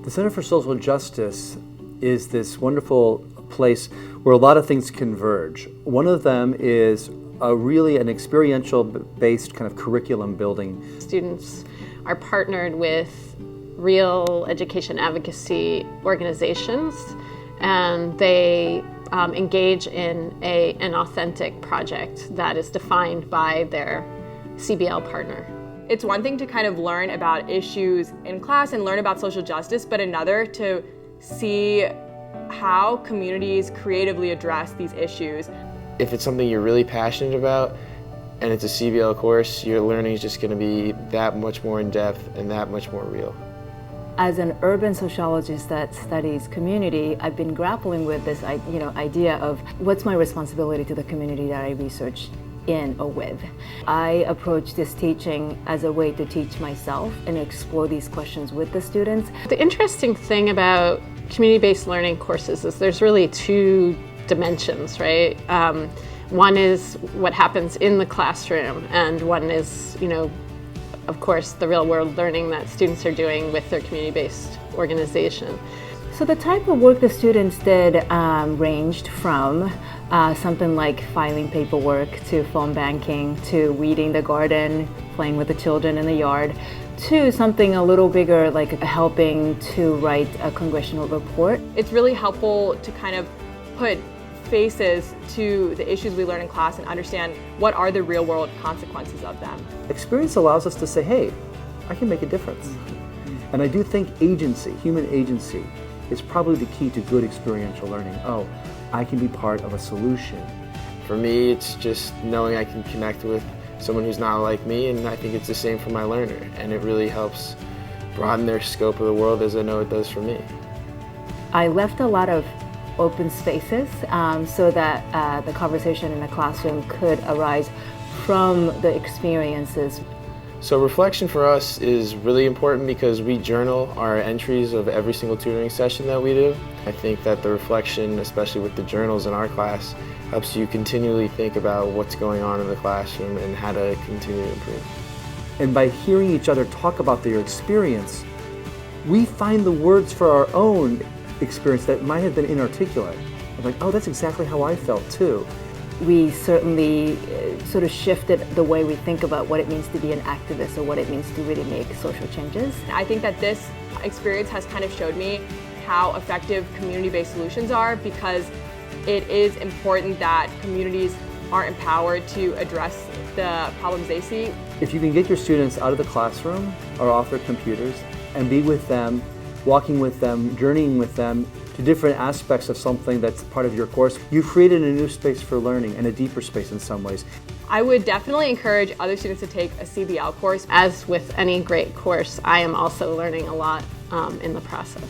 The Center for Social Justice is this wonderful place where a lot of things converge. One of them is really an experiential based kind of curriculum building. Students are partnered with real education advocacy organizations, and they engage in an authentic project that is defined by their CBL partner. It's one thing to kind of learn about issues in class and learn about social justice, but another to see how communities creatively address these issues. If it's something you're really passionate about and it's a CBL course, your learning is just going to be that much more in depth and that much more real. As an urban sociologist that studies community, I've been grappling with this idea of what's my responsibility to the community that I research in or with. I approach this teaching as a way to teach myself and explore these questions with the students. The interesting thing about community-based learning courses is there's really two dimensions, right? One is what happens in the classroom, and one is, of course, the real-world learning that students are doing with their community-based organization. So the type of work the students did ranged from something like filing paperwork to phone banking to weeding the garden, playing with the children in the yard, to something a little bigger like helping to write a congressional report. It's really helpful to kind of put faces to the issues we learn in class and understand what are the real world consequences of them. Experience allows us to say, hey, I can make a difference. And I do think agency, human agency, is probably the key to good experiential learning. Oh, I can be part of a solution. For me, it's just knowing I can connect with someone who's not like me, and I think it's the same for my learner, and it really helps broaden their scope of the world, as I know it does for me. I left a lot of open spaces so that the conversation in the classroom could arise from the experiences. So reflection for us is really important because we journal our entries of every single tutoring session that we do. I think that the reflection, especially with the journals in our class, helps you continually think about what's going on in the classroom and how to continue to improve. And by hearing each other talk about their experience, we find the words for our own experience that might have been inarticulate. I'm like, oh, that's exactly how I felt too. We certainly sort of shifted the way we think about what it means to be an activist or what it means to really make social changes. I think that this experience has kind of showed me how effective community-based solutions are, because it is important that communities are empowered to address the problems they see. If you can get your students out of the classroom or off their computers and be with them, walking with them, journeying with them to different aspects of something that's part of your course, you've created a new space for learning and a deeper space in some ways. I would definitely encourage other students to take a CBL course. As with any great course, I am also learning a lot in the process.